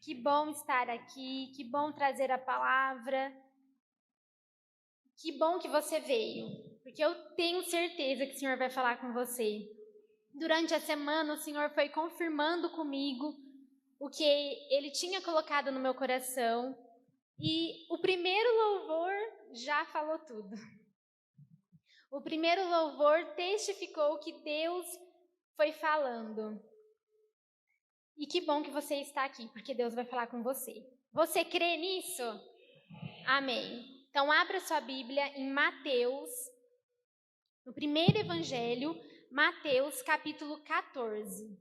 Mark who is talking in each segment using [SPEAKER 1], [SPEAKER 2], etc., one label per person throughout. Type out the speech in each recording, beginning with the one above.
[SPEAKER 1] Que bom estar aqui, que bom trazer a palavra. Que bom que você veio, porque eu tenho certeza que o Senhor vai falar com você. Durante a semana, o Senhor foi confirmando comigo o que Ele tinha colocado no meu coração. E o primeiro louvor já falou tudo. O primeiro louvor testificou o que Deus foi falando. E que bom que você está aqui, porque Deus vai falar com você. Você crê nisso? Amém. Então, abra sua Bíblia em Mateus, no primeiro evangelho, Mateus, capítulo 14.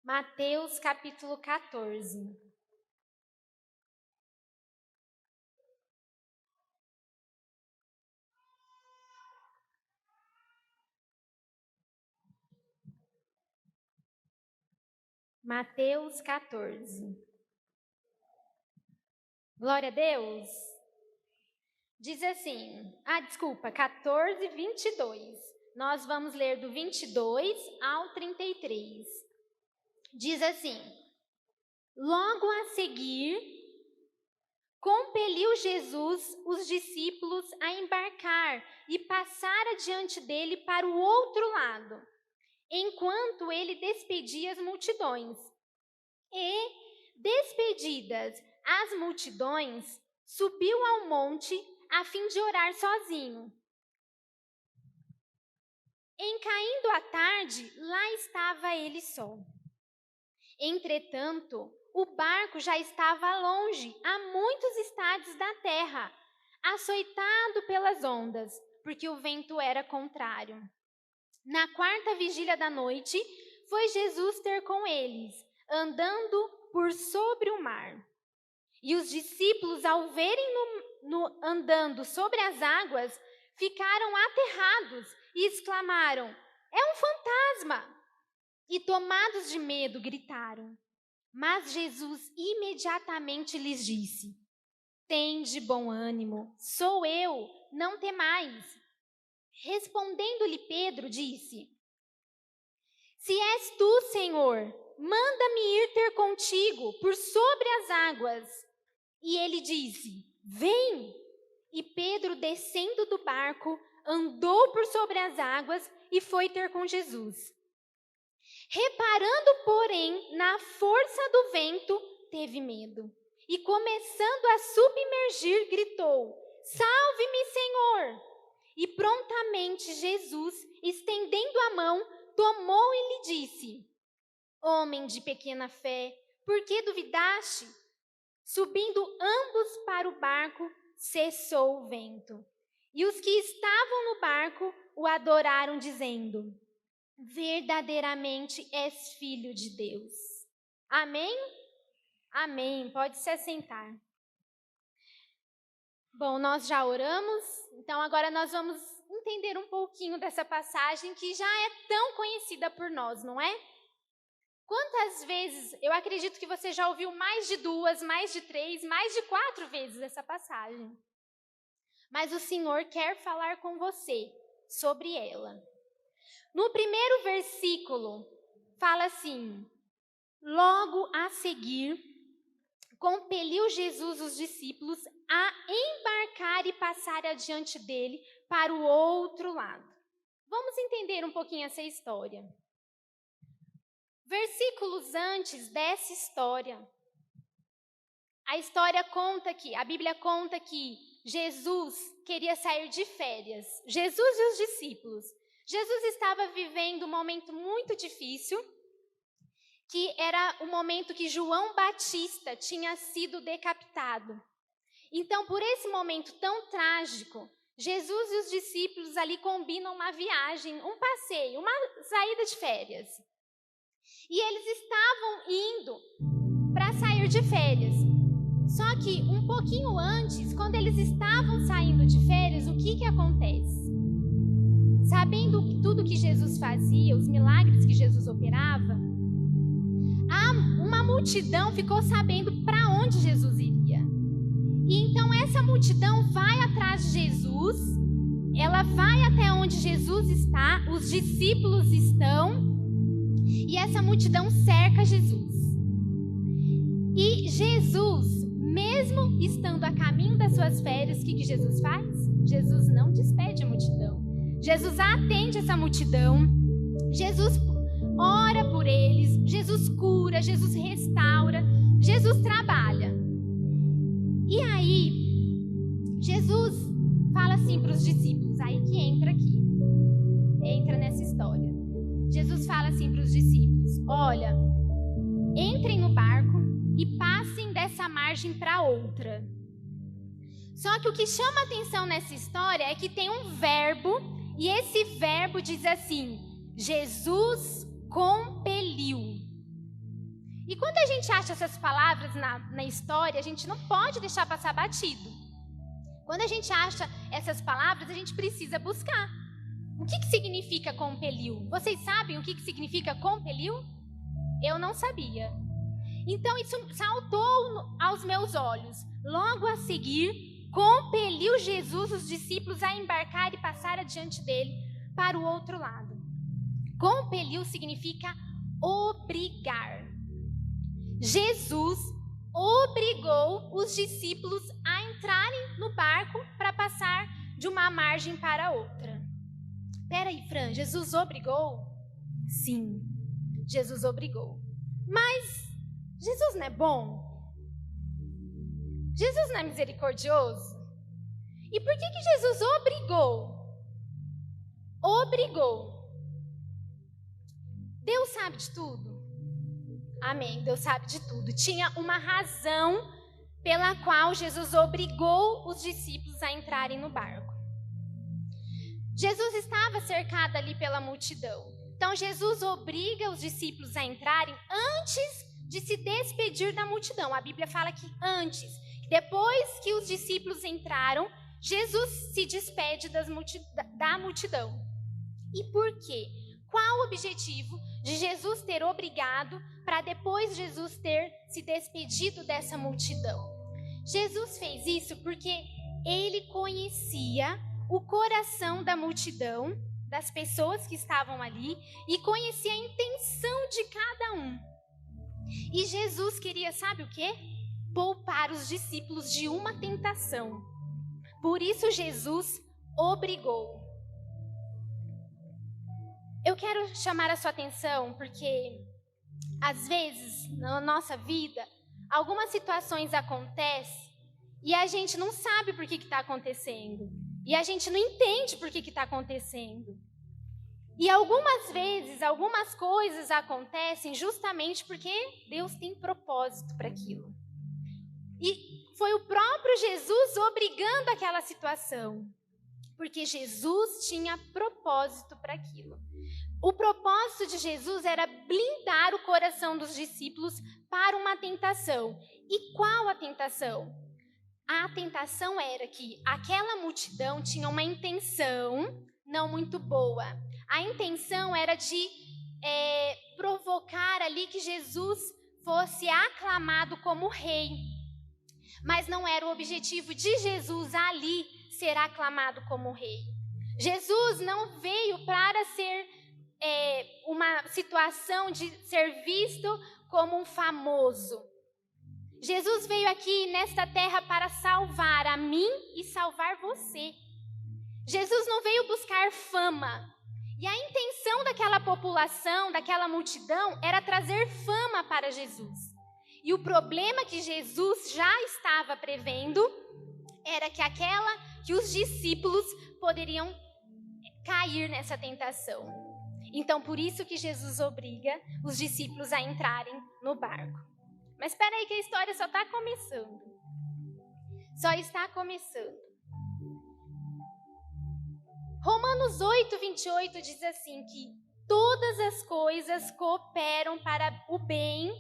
[SPEAKER 1] Mateus, capítulo 14. Mateus 14. Glória a Deus. Diz assim, 14, 22. Nós vamos ler do 22 ao 33. Diz assim: Logo a seguir, compeliu Jesus os discípulos a embarcar e passar adiante dele para o outro lado, enquanto ele despedia as multidões. E, despedidas as multidões, subiu ao monte a fim de orar sozinho. Em caindo a tarde, lá estava ele só. Entretanto, o barco já estava longe, a muitos estádios da terra, açoitado pelas ondas, porque o vento era contrário. Na quarta vigília da noite, foi Jesus ter com eles, andando por sobre o mar. E os discípulos, ao verem andando sobre as águas, ficaram aterrados e exclamaram: É um fantasma! E tomados de medo, gritaram. Mas Jesus imediatamente lhes disse: Tende bom ânimo, sou eu, não temais. Respondendo-lhe Pedro, disse: Se és tu, Senhor, manda-me ir ter contigo por sobre as águas. E ele disse: Vem! E Pedro, descendo do barco, andou por sobre as águas e foi ter com Jesus. Reparando, porém, na força do vento, teve medo. E começando a submergir, gritou: Salve-me, Senhor! E prontamente Jesus, estendendo a mão, tomou e lhe disse: Homem de pequena fé, por que duvidaste? Subindo ambos para o barco, cessou o vento. E os que estavam no barco o adoraram, dizendo: Verdadeiramente és filho de Deus. Amém? Amém. Pode se assentar. Bom, nós já oramos, então agora nós vamos entender um pouquinho dessa passagem que já é tão conhecida por nós, não é? Quantas vezes, eu acredito que você já ouviu mais de 2, mais de 3, mais de 4 vezes essa passagem. Mas o Senhor quer falar com você sobre ela. No primeiro versículo, fala assim: Logo a seguir, compeliu Jesus os discípulos a embarcar e passar adiante dele para o outro lado. Vamos entender um pouquinho essa história. Versículos antes dessa história, a Bíblia conta que Jesus queria sair de férias. Jesus e os discípulos. Jesus estava vivendo um momento muito difícil, que era o momento que João Batista tinha sido decapitado. Então, por esse momento tão trágico, Jesus e os discípulos ali combinam uma viagem, um passeio, uma saída de férias. E eles estavam indo para sair de férias. Só que um pouquinho antes, quando eles estavam saindo de férias, o que acontece? Sabendo tudo que Jesus fazia, os milagres que Jesus operava, uma multidão ficou sabendo para onde Jesus iria. E então essa multidão vai atrás de Jesus ela vai até onde Jesus está, os discípulos estão, e essa multidão cerca Jesus. E Jesus, mesmo estando a caminho das suas férias, o que Jesus faz? Jesus não despede a multidão. Jesus atende essa multidão. Jesus ora por eles. Jesus cura, Jesus restaura, Jesus trabalha. E aí, Jesus fala assim para os discípulos, aí que entra nessa história. Jesus fala assim para os discípulos, olha, entrem no barco e passem dessa margem para outra. Só que o que chama atenção nessa história é que tem um verbo, e esse verbo diz assim, Jesus compeliu. E quando a gente acha essas palavras na história, a gente não pode deixar passar batido. Quando a gente acha essas palavras, a gente precisa buscar. O que significa compeliu? Vocês sabem o que significa compeliu? Eu não sabia. Então isso saltou aos meus olhos. Logo a seguir, compeliu Jesus os discípulos a embarcar e passar adiante dele para o outro lado. Compeliu significa obrigar. Jesus obrigou os discípulos a entrarem no barco para passar de uma margem para outra. Peraí, Fran, Jesus obrigou? Sim, Jesus obrigou. Mas Jesus não é bom? Jesus não é misericordioso? E por que Jesus obrigou? Obrigou. Deus sabe de tudo? Amém, Deus sabe de tudo. Tinha uma razão pela qual Jesus obrigou os discípulos a entrarem no barco. Jesus estava cercado ali pela multidão. Então Jesus obriga os discípulos a entrarem antes de se despedir da multidão. A Bíblia fala que antes, depois que os discípulos entraram, Jesus se despede da multidão. E por quê? Qual o objetivo de Jesus ter obrigado para depois Jesus ter se despedido dessa multidão? Jesus fez isso porque ele conhecia o coração da multidão, das pessoas que estavam ali, e conhecia a intenção de cada um. E Jesus queria, sabe o quê? Poupar os discípulos de uma tentação. Por isso Jesus obrigou. Eu quero chamar a sua atenção porque, às vezes, na nossa vida, algumas situações acontecem e a gente não sabe por que está acontecendo. E a gente não entende por que está acontecendo. E algumas vezes, algumas coisas acontecem justamente porque Deus tem propósito para aquilo. E foi o próprio Jesus obrigando aquela situação. Porque Jesus tinha propósito para aquilo. O propósito de Jesus era blindar o coração dos discípulos para uma tentação. E qual a tentação? A tentação era que aquela multidão tinha uma intenção não muito boa. A intenção era de provocar ali que Jesus fosse aclamado como rei. Mas não era o objetivo de Jesus ali ser aclamado como rei. Jesus não veio para ser uma situação de ser visto como um famoso. Jesus veio aqui nesta terra para salvar a mim e salvar você. Jesus não veio buscar fama. E a intenção daquela população, daquela multidão, era trazer fama para Jesus. E o problema que Jesus já estava prevendo era que os discípulos poderiam cair nessa tentação. Então, por isso que Jesus obriga os discípulos a entrarem no barco. Mas espera aí que a história só está começando. Só está começando. Romanos 8:28 diz assim que todas as coisas cooperam para o bem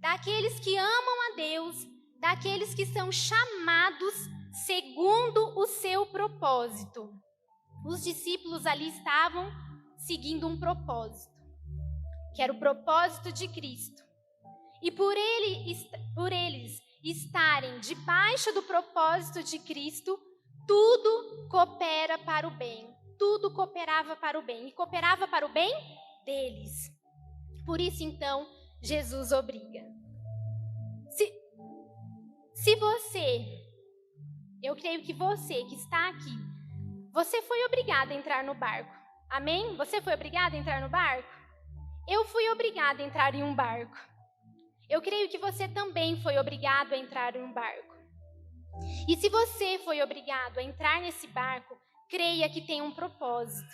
[SPEAKER 1] daqueles que amam a Deus, daqueles que são chamados segundo o seu propósito. Os discípulos ali estavam seguindo um propósito, que era o propósito de Cristo. E por eles estarem debaixo do propósito de Cristo, tudo coopera para o bem. Tudo cooperava para o bem. E cooperava para o bem deles. Por isso, então, Jesus obriga. Se você, eu creio que você que está aqui, você foi obrigado a entrar no barco. Amém? Você foi obrigado a entrar no barco? Eu fui obrigado a entrar em um barco. Eu creio que você também foi obrigado a entrar em um barco. E se você foi obrigado a entrar nesse barco, creia que tem um propósito.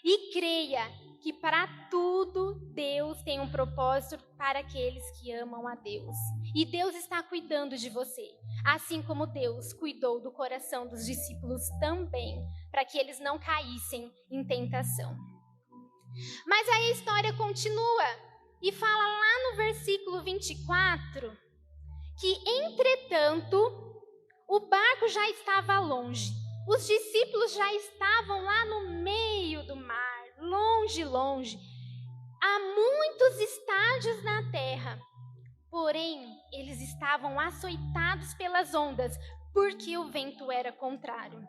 [SPEAKER 1] E creia que para tudo Deus tem um propósito para aqueles que amam a Deus. E Deus está cuidando de você, assim como Deus cuidou do coração dos discípulos também, para que eles não caíssem em tentação. Mas aí a história continua e fala lá no versículo 24 que, entretanto, o barco já estava longe. Os discípulos já estavam lá no meio do mar, longe, longe, a muitos estádios na terra. Porém, eles estavam açoitados pelas ondas, porque o vento era contrário.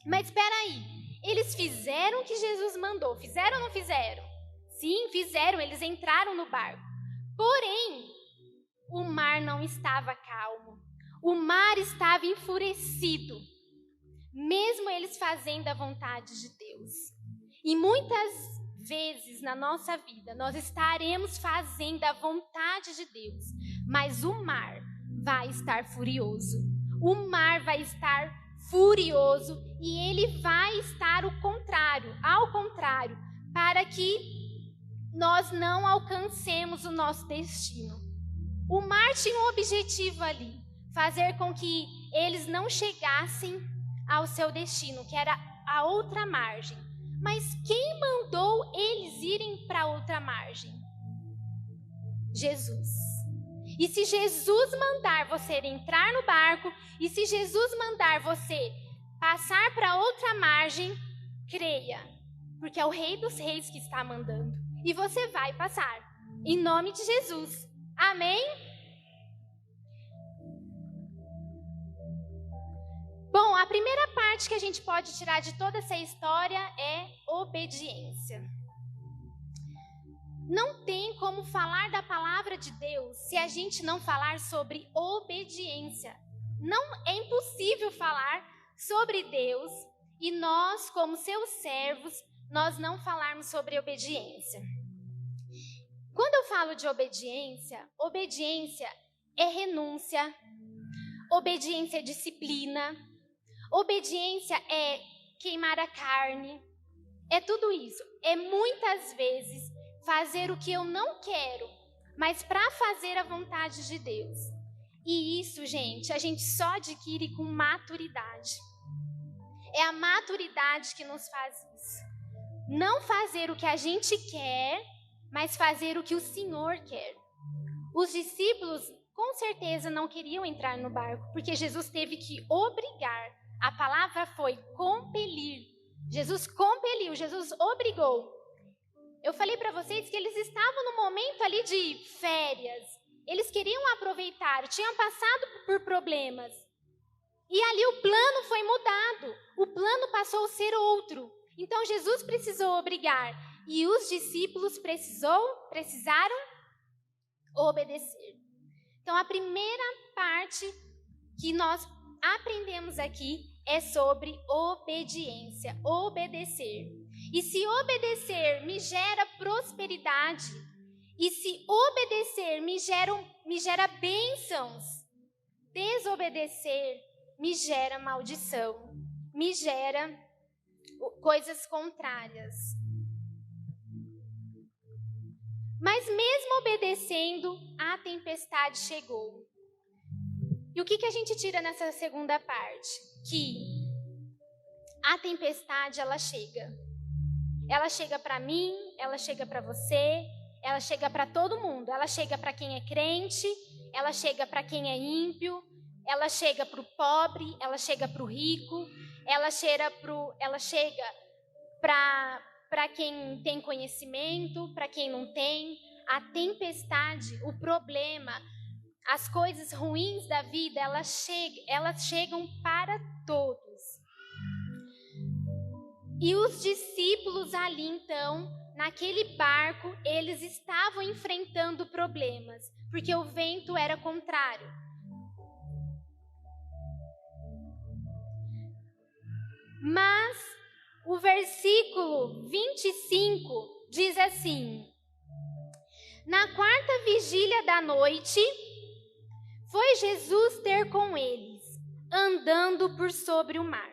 [SPEAKER 1] Mas espera aí, eles fizeram o que Jesus mandou. Fizeram ou não fizeram? Sim, fizeram, eles entraram no barco. Porém, o mar não estava calmo. O mar estava enfurecido, mesmo eles fazendo a vontade de Deus. E muitas vezes na nossa vida, nós estaremos fazendo a vontade de Deus, mas o mar vai estar furioso. O mar vai estar furioso e ele vai estar ao contrário, para que nós não alcancemos o nosso destino. O mar tinha um objetivo ali, fazer com que eles não chegassem ao seu destino, que era a outra margem. Mas quem mandou eles irem para a outra margem? Jesus. E se Jesus mandar você entrar no barco, e se Jesus mandar você passar para outra margem, creia, porque é o Rei dos Reis que está mandando. E você vai passar, em nome de Jesus. Amém? Bom, a primeira parte que a gente pode tirar de toda essa história é obediência. Não tem como falar da palavra de Deus se a gente não falar sobre obediência. Não é impossível falar sobre Deus e nós, como seus servos, nós não falarmos sobre obediência. Quando eu falo de obediência, obediência é renúncia, obediência é disciplina, obediência é queimar a carne, é tudo isso. É muitas vezes fazer o que eu não quero, mas para fazer a vontade de Deus. E isso, gente, a gente só adquire com maturidade. É a maturidade que nos faz isso. Não fazer o que a gente quer, mas fazer o que o Senhor quer. Os discípulos, com certeza, não queriam entrar no barco, porque Jesus teve que obrigar. A palavra foi compelir. Jesus compeliu, Jesus obrigou. Eu falei para vocês que eles estavam no momento ali de férias. Eles queriam aproveitar, tinham passado por problemas. E ali o plano foi mudado. O plano passou a ser outro. Então Jesus precisou obrigar. E os discípulos precisaram obedecer. Então a primeira parte que nós aprendemos aqui é sobre obediência, obedecer. E se obedecer me gera prosperidade, e se obedecer me gera bênçãos, desobedecer me gera maldição, me gera coisas contrárias. Mas mesmo obedecendo, a tempestade chegou. E o que a gente tira nessa segunda parte? Que a tempestade, ela chega. Ela chega para mim, ela chega para você, ela chega para todo mundo. Ela chega para quem é crente, ela chega para quem é ímpio, ela chega para o pobre, ela chega para o rico, ela chega para quem tem conhecimento, para quem não tem. A tempestade, o problema, as coisas ruins da vida, elas chegam para todos. E os discípulos ali, então, naquele barco, eles estavam enfrentando problemas, porque o vento era contrário. Mas o versículo 25 diz assim: na quarta vigília da noite, foi Jesus ter com eles, andando por sobre o mar.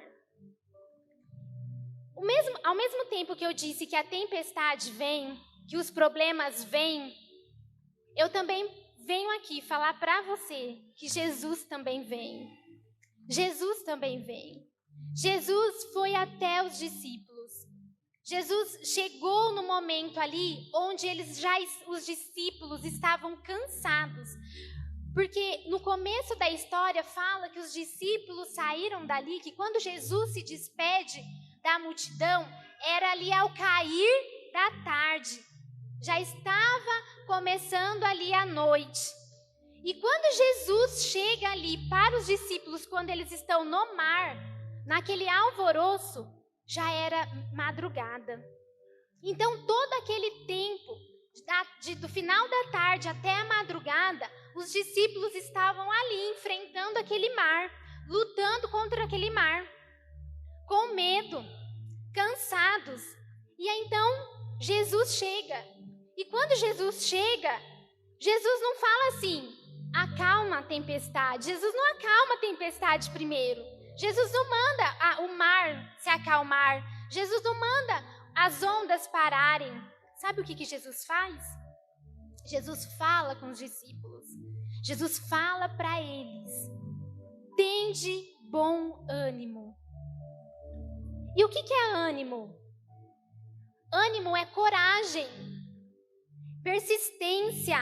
[SPEAKER 1] Ao mesmo tempo que eu disse que a tempestade vem, que os problemas vêm, eu também venho aqui falar para você que Jesus também vem. Jesus também vem. Jesus foi até os discípulos. Jesus chegou no momento ali onde os discípulos estavam cansados. Porque no começo da história fala que os discípulos saíram dali, que quando Jesus se despede da multidão, era ali ao cair da tarde. Já estava começando ali a noite. E quando Jesus chega ali para os discípulos, quando eles estão no mar, naquele alvoroço, já era madrugada. Então, todo aquele tempo, do final da tarde até a madrugada, os discípulos estavam ali enfrentando aquele mar, lutando contra aquele mar, com medo, cansados. E aí, então, Jesus chega. E quando Jesus chega, Jesus não fala assim: acalma a tempestade. Jesus não acalma a tempestade primeiro. Jesus não manda o mar se acalmar. Jesus não manda as ondas pararem. Sabe o que Jesus faz? Jesus fala com os discípulos. Jesus fala para eles: tende bom ânimo. E o que é ânimo? Ânimo é coragem, persistência.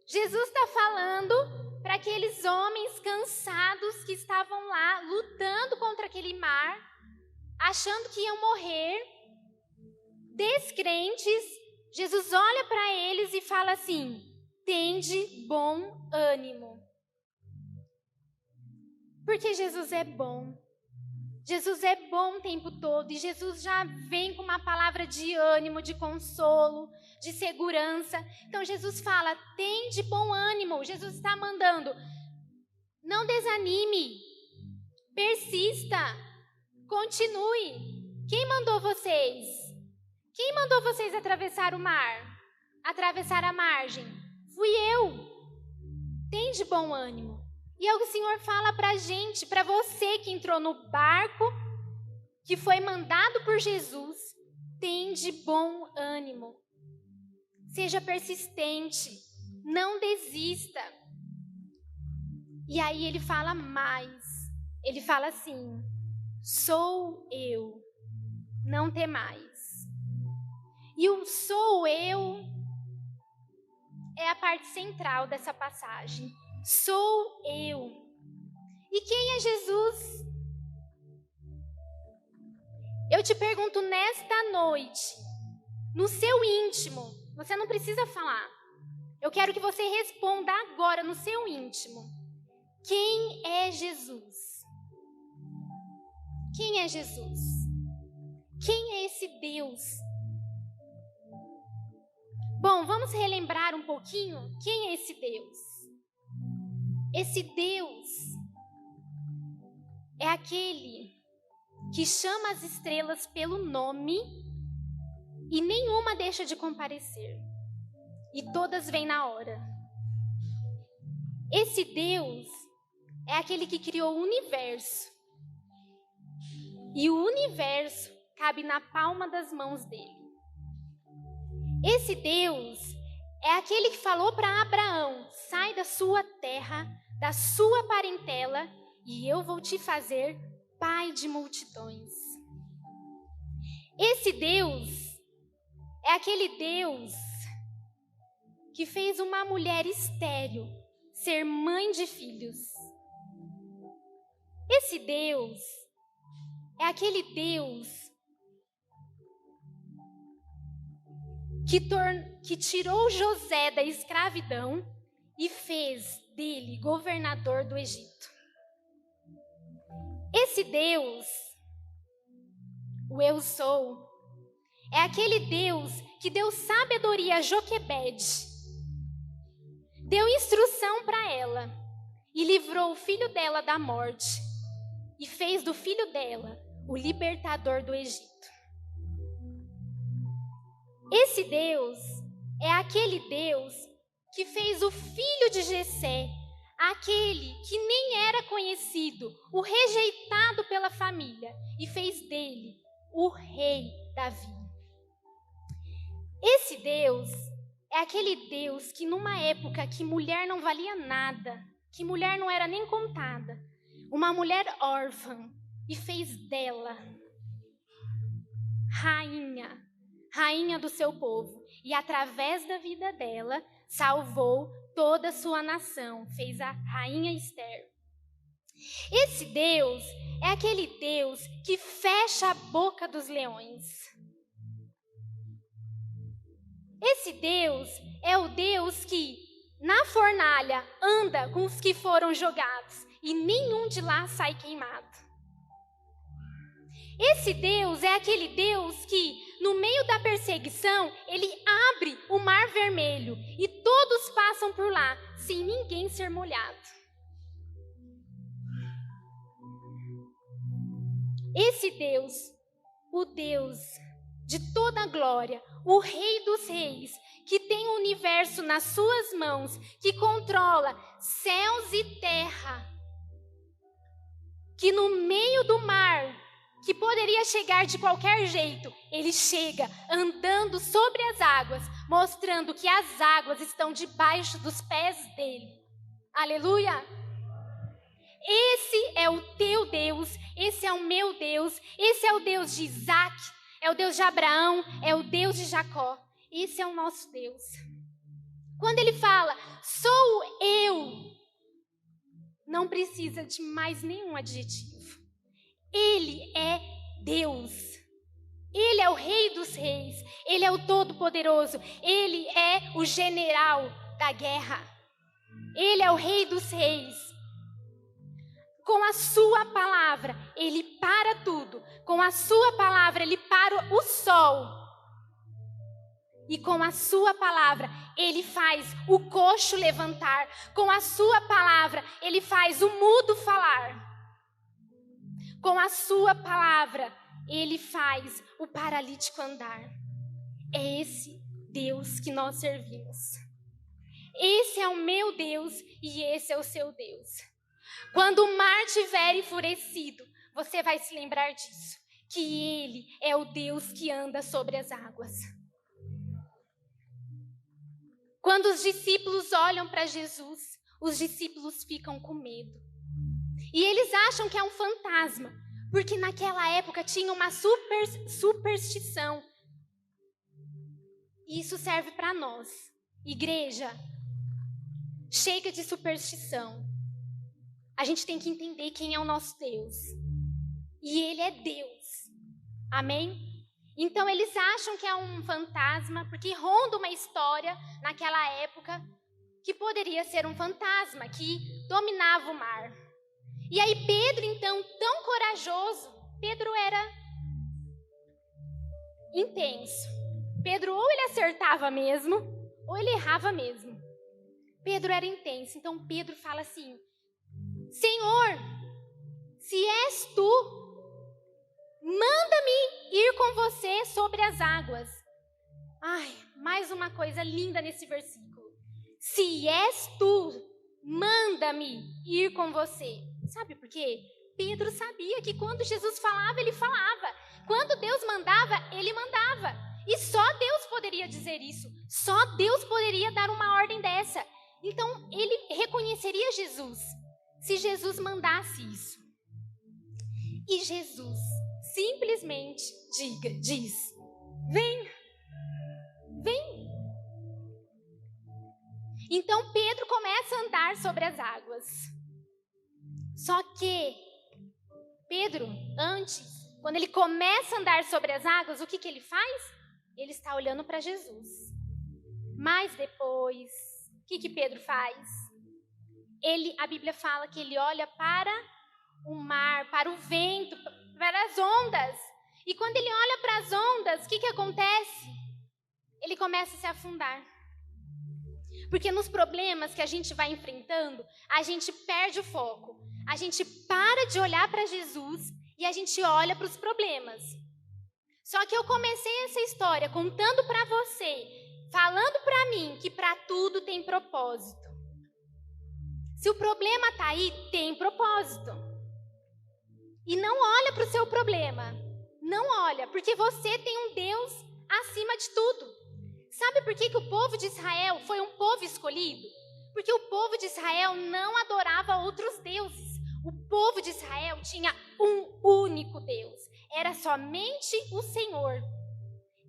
[SPEAKER 1] Jesus está falando para aqueles homens cansados que estavam lá lutando contra aquele mar, achando que iam morrer, descrentes. Jesus olha para eles e fala assim: tende bom ânimo. Porque Jesus é bom. Jesus é bom o tempo todo e Jesus já vem com uma palavra de ânimo, de consolo, de segurança. Então Jesus fala: tende bom ânimo. Jesus está mandando: não desanime, persista, continue. Quem mandou vocês? Quem mandou vocês atravessar o mar? Atravessar a margem? Fui eu. Tende bom ânimo. E o Senhor fala para a gente, para você que entrou no barco, que foi mandado por Jesus: tende bom ânimo. Seja persistente, não desista. E aí ele fala mais. Ele fala assim: sou eu, não temais. E o sou eu é a parte central dessa passagem. Sou eu. E quem é Jesus? Eu te pergunto nesta noite, no seu íntimo, você não precisa falar. Eu quero que você responda agora no seu íntimo. Quem é Jesus? Quem é Jesus? Quem é esse Deus? Bom, vamos relembrar um pouquinho quem é esse Deus. Esse Deus é aquele que chama as estrelas pelo nome e nenhuma deixa de comparecer. E todas vêm na hora. Esse Deus é aquele que criou o universo. E o universo cabe na palma das mãos dele. Esse Deus é aquele que falou para Abraão: sai da sua terra, da sua parentela, e eu vou te fazer pai de multidões. Esse Deus é aquele Deus que fez uma mulher estéril ser mãe de filhos. Esse Deus é aquele Deus que tirou José da escravidão e fez dele governador do Egito. Esse Deus O eu sou é aquele Deus que deu sabedoria a Joquebede, deu instrução para ela e livrou o filho dela da morte e fez do filho dela o libertador do Egito. Esse Deus é aquele Deus que fez o filho de Jessé, aquele que nem era conhecido, o rejeitado pela família, e fez dele o rei Davi. Esse Deus é aquele Deus que numa época que mulher não valia nada, que mulher não era nem contada, uma mulher órfã, e fez dela rainha do seu povo, e através da vida dela, salvou toda a sua nação, fez a rainha Esther. Esse Deus é aquele Deus que fecha a boca dos leões. Esse Deus é o Deus que, na fornalha, anda com os que foram jogados, e nenhum de lá sai queimado. Esse Deus é aquele Deus que, no meio da perseguição, ele abre o mar vermelho e todos passam por lá, sem ninguém ser molhado. Esse Deus, o Deus de toda a glória, o Rei dos Reis, que tem o universo nas suas mãos, que controla céus e terra, que no meio do mar, que poderia chegar de qualquer jeito, ele chega andando sobre as águas, mostrando que as águas estão debaixo dos pés dele. Aleluia! Esse é o teu Deus, esse é o meu Deus, esse é o Deus de Isaac, é o Deus de Abraão, é o Deus de Jacó. Esse é o nosso Deus. Quando ele fala, sou eu, não precisa de mais nenhum adjetivo. Ele é Deus. Ele é o Rei dos Reis. Ele é o Todo-Poderoso. Ele é o general da guerra. Ele é o Rei dos Reis. Com a sua palavra, ele para tudo. Com a sua palavra, ele para o sol. E com a sua palavra, ele faz o coxo levantar. Com a sua palavra, ele faz o mudo falar. Com a sua palavra, ele faz o paralítico andar. É esse Deus que nós servimos. Esse é o meu Deus e esse é o seu Deus. Quando o mar estiver enfurecido, você vai se lembrar disso, que ele é o Deus que anda sobre as águas. Quando os discípulos olham para Jesus, os discípulos ficam com medo. E eles acham que é um fantasma, porque naquela época tinha uma superstição. E isso serve para nós, igreja. Chega de superstição. A gente tem que entender quem é o nosso Deus. E ele é Deus. Amém? Então eles acham que é um fantasma, porque ronda uma história naquela época que poderia ser um fantasma que dominava o mar. E aí Pedro, então, tão corajoso, Pedro era intenso. Pedro ou ele acertava mesmo, ou ele errava mesmo. Pedro era intenso, então Pedro fala assim, Senhor, se és tu, manda-me ir com você sobre as águas. Ai, mais uma coisa linda nesse versículo. Se és tu, manda-me ir com você. Sabe por quê? Pedro sabia que quando Jesus falava, ele falava. Quando Deus mandava, ele mandava. E só Deus poderia dizer isso. Só Deus poderia dar uma ordem dessa. Então, ele reconheceria Jesus se Jesus mandasse isso. E Jesus simplesmente diz, vem. Então Pedro começa a andar sobre as águas. Só que Pedro, antes, quando ele começa a andar sobre as águas, o que ele faz? Ele está olhando para Jesus. Mas depois, o que Pedro faz? A Bíblia fala que ele olha para o mar, para o vento, para as ondas. E quando ele olha para as ondas, o que acontece? Ele começa a se afundar. Porque nos problemas que a gente vai enfrentando, a gente perde o foco. A gente para de olhar para Jesus e a gente olha para os problemas. Só que eu comecei essa história contando para você, falando para mim que para tudo tem propósito. Se o problema está aí, tem propósito. E não olha para o seu problema. Não olha, porque você tem um Deus acima de tudo. Sabe por que o povo de Israel foi um povo escolhido? Porque o povo de Israel não adorava outros deuses. O povo de Israel tinha um único Deus. Era somente o Senhor.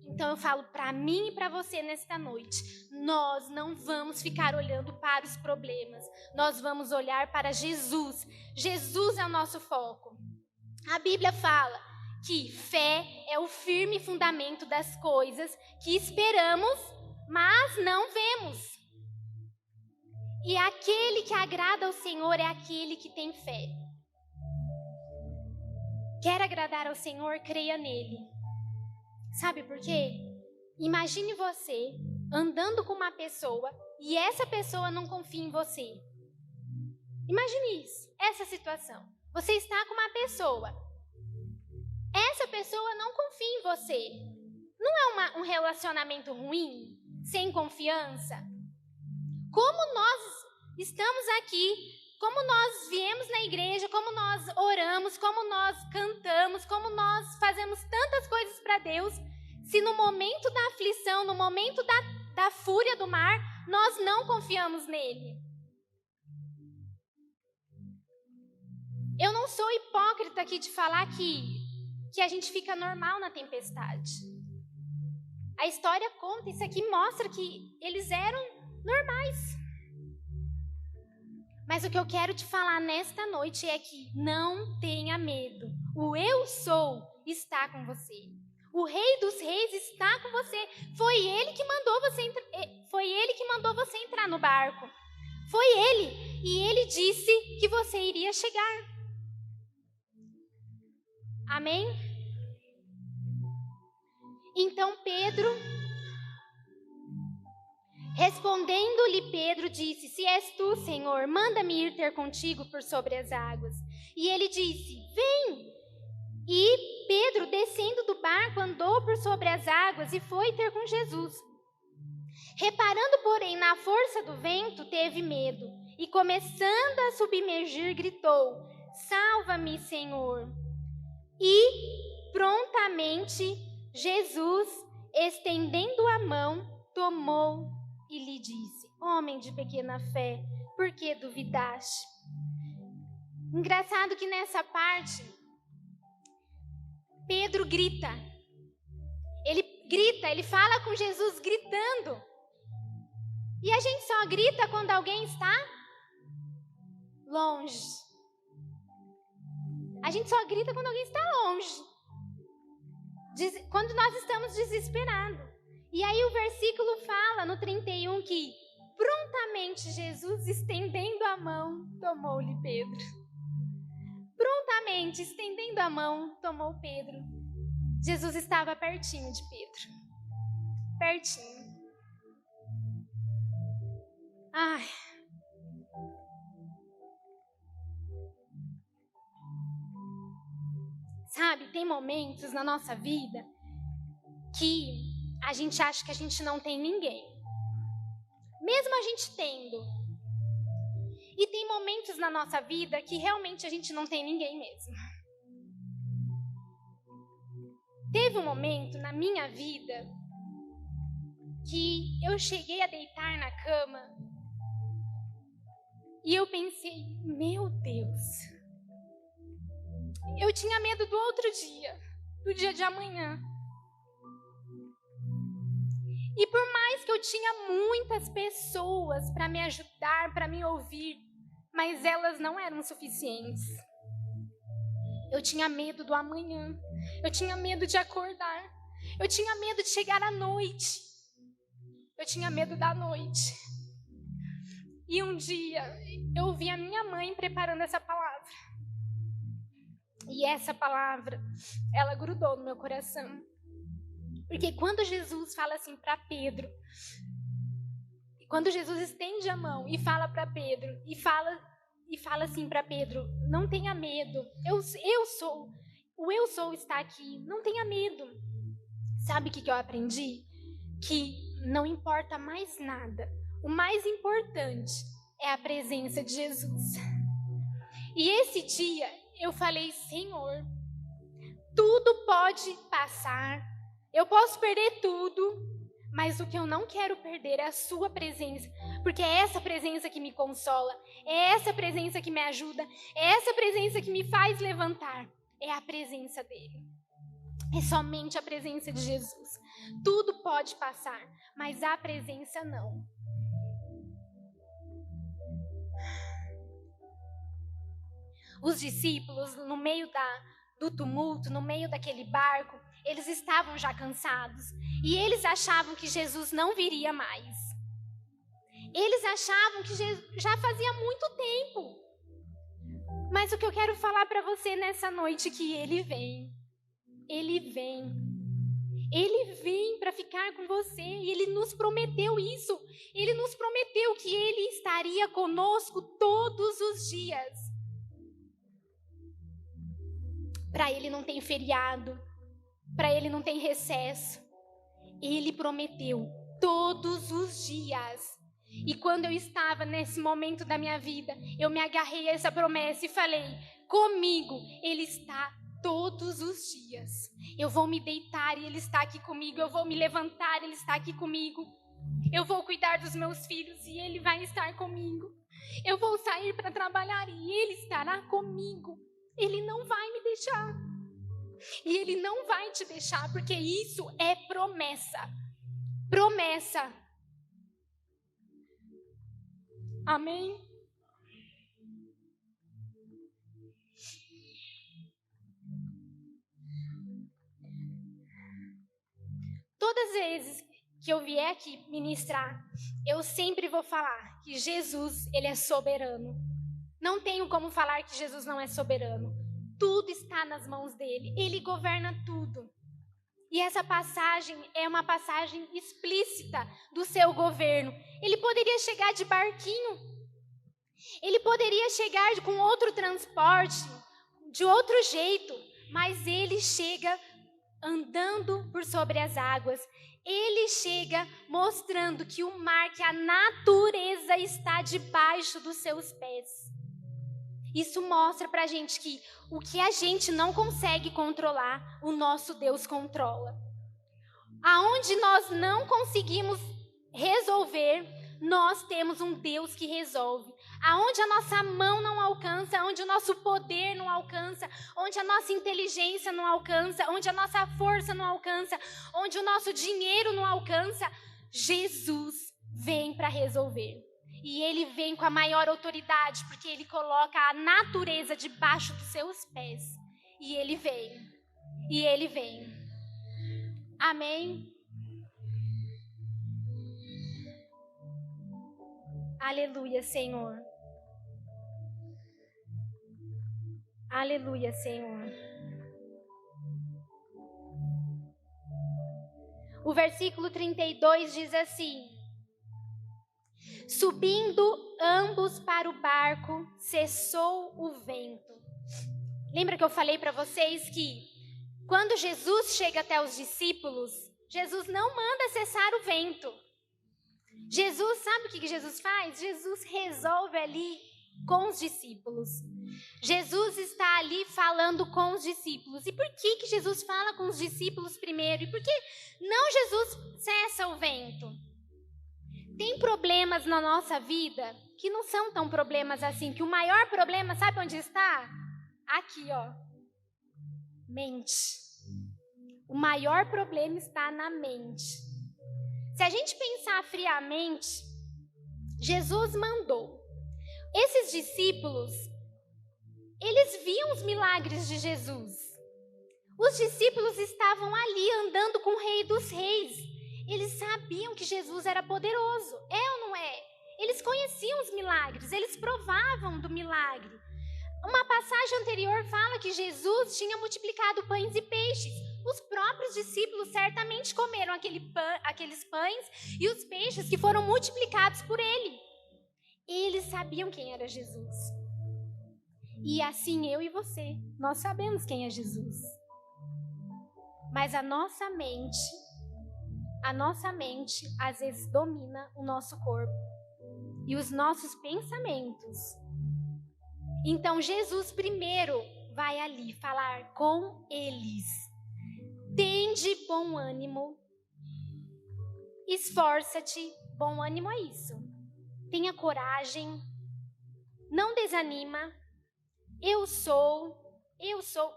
[SPEAKER 1] Então eu falo para mim e para você nesta noite, nós não vamos ficar olhando para os problemas. Nós vamos olhar para Jesus. Jesus é o nosso foco. A Bíblia fala que fé é o firme fundamento das coisas que esperamos, mas não vemos. E aquele que agrada ao Senhor é aquele que tem fé. Quer agradar ao Senhor? Creia nele. Sabe por quê? Imagine você andando com uma pessoa e essa pessoa não confia em você. Imagine isso, essa situação. Você está com uma pessoa. Essa pessoa não confia em você. Não é um relacionamento ruim, sem confiança? Como nós estamos aqui, como nós viemos na igreja, como nós oramos, como nós cantamos, como nós fazemos tantas coisas para Deus, se no momento da aflição, no momento da fúria do mar, nós não confiamos nele? Eu não sou hipócrita aqui de falar que a gente fica normal na tempestade. A história conta, isso aqui mostra que eles eram normais. Mas o que eu quero te falar nesta noite é que não tenha medo. O eu sou está com você. O Rei dos Reis está com você. Foi ele que mandou você entrar no barco. Foi ele. E ele disse que você iria chegar. Amém? Então Pedro, respondendo-lhe Pedro, disse: se és tu, Senhor, manda-me ir ter contigo por sobre as águas. E ele disse: vem. E Pedro, descendo do barco, andou por sobre as águas e foi ter com Jesus. Reparando, porém, na força do vento, teve medo. E começando a submergir, gritou: salva-me, Senhor. E prontamente Jesus, estendendo a mão, tomou e lhe disse: homem de pequena fé, por que duvidaste? Engraçado que nessa parte, Pedro grita. Ele fala com Jesus gritando. E a gente só grita quando alguém está longe. A gente só grita quando alguém está longe. Quando nós estamos desesperados. E aí o versículo fala no 31 que prontamente Jesus, estendendo a mão, tomou-lhe Pedro. Prontamente, estendendo a mão, tomou Pedro. Jesus estava pertinho de Pedro. Pertinho. Ai. Sabe, tem momentos na nossa vida que a gente acha que a gente não tem ninguém. Mesmo a gente tendo. E tem momentos na nossa vida que realmente a gente não tem ninguém mesmo. Teve um momento na minha vida que eu cheguei a deitar na cama e eu pensei: meu Deus, eu tinha medo do outro dia, do dia de amanhã. E por mais que eu tinha muitas pessoas para me ajudar, para me ouvir, mas elas não eram suficientes. Eu tinha medo do amanhã. Eu tinha medo de acordar. Eu tinha medo de chegar à noite. Eu tinha medo da noite. E um dia eu vi a minha mãe preparando essa palavra. E essa palavra, ela grudou no meu coração. Porque quando Jesus fala assim para Pedro, quando Jesus estende a mão e fala para Pedro, e fala assim para Pedro, não tenha medo, eu sou, o eu sou está aqui, não tenha medo. Sabe o que eu aprendi? Que não importa mais nada, o mais importante é a presença de Jesus. E esse dia eu falei, Senhor, tudo pode passar, eu posso perder tudo, mas o que eu não quero perder é a sua presença, porque é essa presença que me consola, é essa presença que me ajuda, é essa presença que me faz levantar, é a presença dele. É somente a presença de Jesus. Tudo pode passar, mas a presença não. Os discípulos, no meio do tumulto, no meio daquele barco, eles estavam já cansados. E eles achavam que Jesus não viria mais. Eles achavam que Jesus já fazia muito tempo. Mas o que eu quero falar para você nessa noite é que ele vem. Ele vem. Ele vem para ficar com você. E ele nos prometeu isso. Ele nos prometeu que ele estaria conosco todos os dias. Para ele não tem feriado. Para ele não tem recesso. Ele prometeu todos os dias. E quando eu estava nesse momento da minha vida, eu me agarrei a essa promessa e falei, comigo ele está todos os dias. Eu vou me deitar e ele está aqui comigo. Eu vou me levantar e ele está aqui comigo. Eu vou cuidar dos meus filhos e ele vai estar comigo. Eu vou sair para trabalhar e ele estará comigo. Ele não vai me deixar. E ele não vai te deixar, porque isso é promessa. Promessa. Amém? Todas as vezes que eu vier aqui ministrar, eu sempre vou falar que Jesus, ele é soberano. Não tenho como falar que Jesus não é soberano. Tudo está nas mãos dele. Ele governa tudo. E essa passagem é uma passagem explícita do seu governo. Ele poderia chegar de barquinho. Ele poderia chegar com outro transporte, de outro jeito. Mas ele chega andando por sobre as águas. Ele chega mostrando que o mar, que a natureza está debaixo dos seus pés. Isso mostra pra gente que o que a gente não consegue controlar, o nosso Deus controla. Aonde nós não conseguimos resolver, nós temos um Deus que resolve. Aonde a nossa mão não alcança, onde o nosso poder não alcança, onde a nossa inteligência não alcança, onde a nossa força não alcança, onde o nosso dinheiro não alcança, Jesus vem para resolver. E ele vem com a maior autoridade, porque ele coloca a natureza debaixo dos seus pés. E ele vem. E ele vem. Amém? Aleluia, Senhor. Aleluia, Senhor. O versículo 32 diz assim: subindo ambos para o barco, cessou o vento. Lembra que eu falei para vocês que quando Jesus chega até os discípulos, Jesus não manda cessar o vento. Jesus, sabe o que Jesus faz? Jesus resolve ali com os discípulos. Jesus está ali falando com os discípulos. E por que Jesus fala com os discípulos primeiro? E por que não Jesus cessa o vento? Tem problemas na nossa vida que não são tão problemas assim, que o maior problema, sabe onde está? Aqui, ó. Mente. O maior problema está na mente. Se a gente pensar friamente, Jesus mandou. Esses discípulos, eles viam os milagres de Jesus. Os discípulos estavam ali andando com o Rei dos Reis. Eles sabiam que Jesus era poderoso. É ou não é? Eles conheciam os milagres, eles provavam do milagre. Uma passagem anterior fala que Jesus tinha multiplicado pães e peixes. Os próprios discípulos certamente comeram aqueles pães e os peixes que foram multiplicados por ele. Eles sabiam quem era Jesus. E assim eu e você, nós sabemos quem é Jesus. Mas a nossa mente às vezes domina o nosso corpo e os nossos pensamentos. Então Jesus primeiro vai ali falar com eles. Tende bom ânimo, esforça-te, bom ânimo é isso. Tenha coragem, não desanima, eu sou,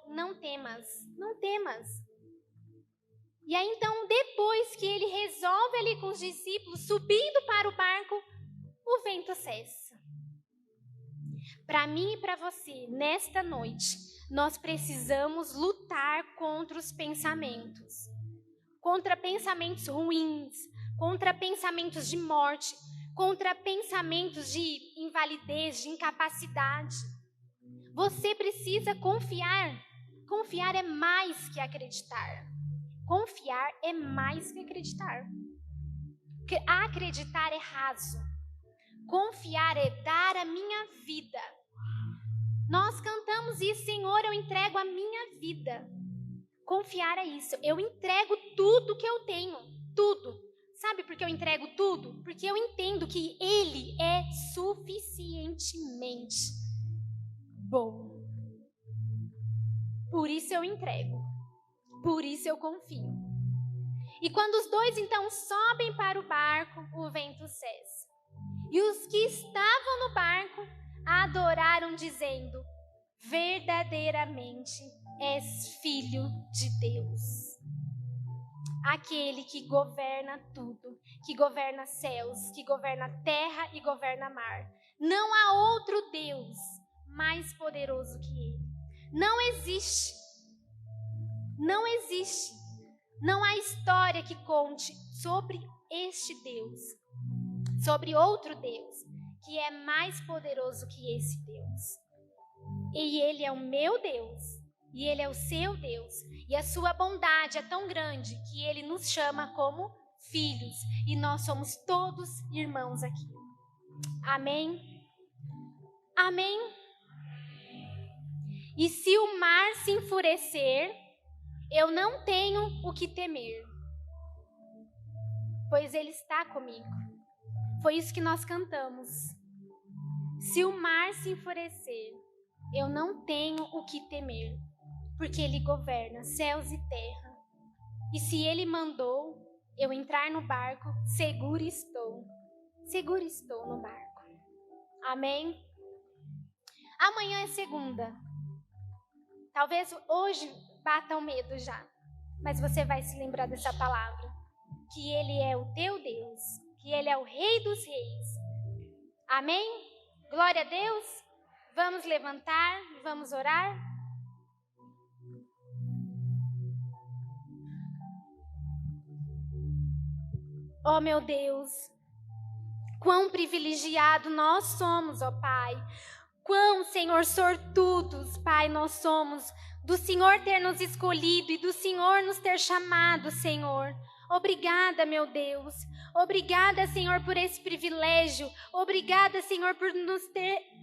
[SPEAKER 1] não temas. E aí então, depois que ele resolve ali com os discípulos, subindo para o barco, o vento cessa. Para mim e para você, nesta noite, nós precisamos lutar contra os pensamentos. Contra pensamentos ruins, contra pensamentos de morte, contra pensamentos de invalidez, de incapacidade. Você precisa confiar. Confiar é mais que acreditar. Confiar é mais que acreditar. Porque acreditar é raso. Confiar é dar a minha vida. Nós cantamos isso, Senhor, eu entrego a minha vida. Confiar é isso. Eu entrego tudo que eu tenho. Tudo. Sabe por que eu entrego tudo? Porque eu entendo que Ele é suficientemente bom. Por isso eu entrego. Por isso eu confio. E quando os dois então sobem para o barco, o vento cessa. E os que estavam no barco adoraram dizendo: verdadeiramente és filho de Deus. Aquele que governa tudo, que governa céus, que governa terra e governa mar. Não há outro Deus mais poderoso que Ele. Não existe. Não existe. Não há história que conte sobre este Deus, sobre outro Deus, que é mais poderoso que esse Deus. E Ele é o meu Deus, e Ele é o seu Deus, e a sua bondade é tão grande que Ele nos chama como filhos, e nós somos todos irmãos aqui. Amém? Amém? E se o mar se enfurecer, eu não tenho o que temer, pois Ele está comigo. Foi isso que nós cantamos. Se o mar se enfurecer, eu não tenho o que temer, porque Ele governa céus e terra. E se Ele mandou eu entrar no barco, seguro estou no barco. Amém? Amanhã é segunda. Talvez hoje bata o medo já, mas você vai se lembrar dessa palavra, que Ele é o teu Deus, que Ele é o Rei dos Reis. Amém? Glória a Deus. Vamos levantar, vamos orar. Oh meu Deus, quão privilegiado nós somos, ó Pai. Quão, Senhor, sortudos, Pai, nós somos do Senhor ter nos escolhido e do Senhor nos ter chamado, Senhor. Obrigada, meu Deus. Obrigada, Senhor, por esse privilégio. Obrigada, Senhor, por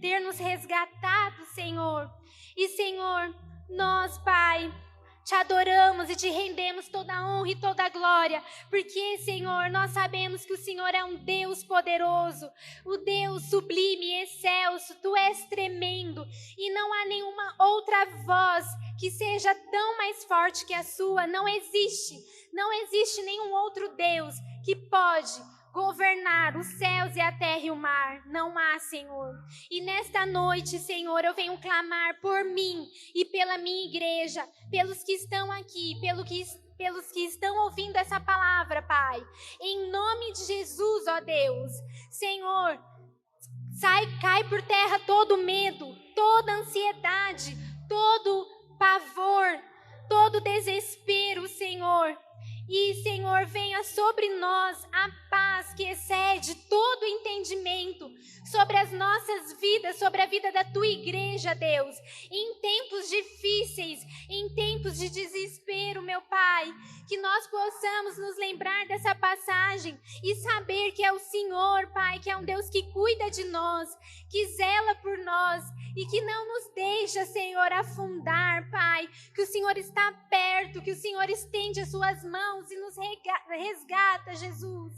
[SPEAKER 1] ter nos resgatado, Senhor. E, Senhor, nós, Pai, te adoramos e te rendemos toda a honra e toda a glória, porque, Senhor, nós sabemos que o Senhor é um Deus poderoso, o Deus sublime e excelso. Tu és tremendo e não há nenhuma outra voz que seja tão mais forte que a sua. Não existe nenhum outro Deus que pode governar os céus e a terra e o mar. Não há, Senhor. E nesta noite, Senhor, eu venho clamar por mim e pela minha igreja, pelos que estão aqui, pelos que estão ouvindo essa palavra, Pai. Em nome de Jesus, ó Deus. Senhor, cai por terra todo medo, toda ansiedade, todo pavor, todo desespero, Senhor. E, Senhor, venha sobre nós a paz que excede todo entendimento. sobre as nossas vidas, sobre a vida da tua igreja, Deus. Em tempos difíceis, em tempos de desespero, meu Pai, que nós possamos nos lembrar dessa passagem e saber que é o Senhor, Pai, que é um Deus que cuida de nós, que zela por nós e que não nos deixa, Senhor, afundar, Pai, que o Senhor está perto, que o Senhor estende as suas mãos e nos resgata, Jesus.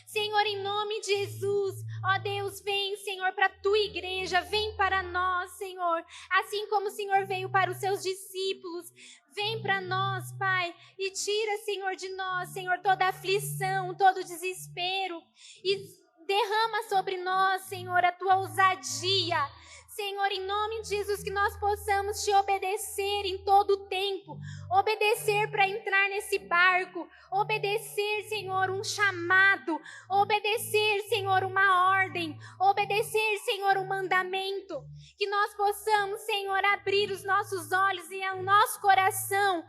[SPEAKER 1] Senhor, em nome de Jesus, ó Deus, vem, Senhor, para a tua igreja, vem para nós, Senhor, assim como o Senhor veio para os seus discípulos, vem para nós, Pai, e tira, Senhor, de nós, Senhor, toda aflição, todo desespero, e derrama sobre nós, Senhor, a tua ousadia. Senhor, em nome de Jesus, que nós possamos te obedecer em todo o tempo, obedecer para entrar nesse barco, obedecer, Senhor, um chamado, obedecer, Senhor, uma ordem, obedecer, Senhor, um mandamento, que nós possamos, Senhor, abrir os nossos olhos e o nosso coração,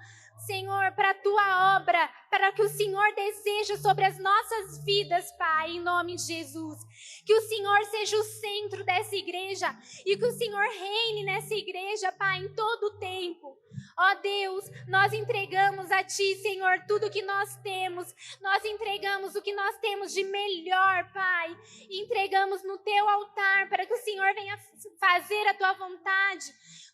[SPEAKER 1] Senhor, para a tua obra, para o que o Senhor deseja sobre as nossas vidas, Pai, em nome de Jesus. Que o Senhor seja o centro dessa igreja e que o Senhor reine nessa igreja, Pai, em todo o tempo. Ó Deus, nós entregamos a Ti, Senhor, tudo que nós temos. Nós entregamos o que nós temos de melhor, Pai. Entregamos no Teu altar para que o Senhor venha fazer a Tua vontade,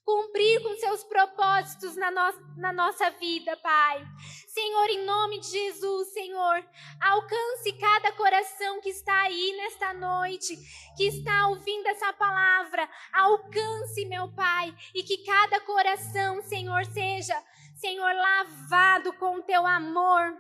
[SPEAKER 1] cumprir com seus propósitos na nossa vida, Pai. Senhor, em nome de Jesus, Senhor, alcance cada coração que está aí nesta noite, que está ouvindo essa palavra. Alcance, meu Pai, e que cada coração, Senhor, seja, Senhor, lavado com o Teu amor,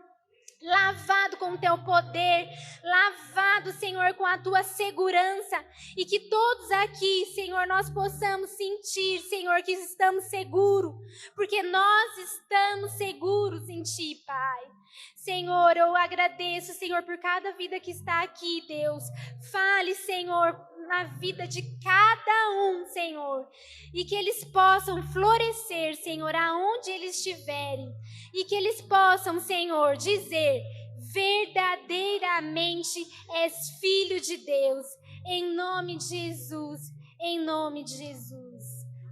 [SPEAKER 1] lavado com o Teu poder, lavado, Senhor, com a Tua segurança, e que todos aqui, Senhor, nós possamos sentir, Senhor, que estamos seguros, porque nós estamos seguros em Ti, Pai. Senhor, eu agradeço, Senhor, por cada vida que está aqui, Deus. Fale, Senhor, na vida de cada um, Senhor, e que eles possam florescer, Senhor, aonde eles estiverem, e que eles possam, Senhor, dizer: verdadeiramente és filho de Deus, em nome de Jesus, em nome de Jesus.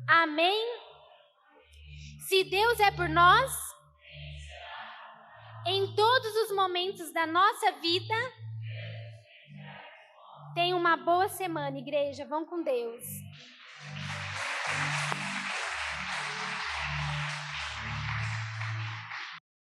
[SPEAKER 1] Amém? Se Deus é por nós, em todos os momentos da nossa vida, tenha uma boa semana, igreja. Vão com Deus.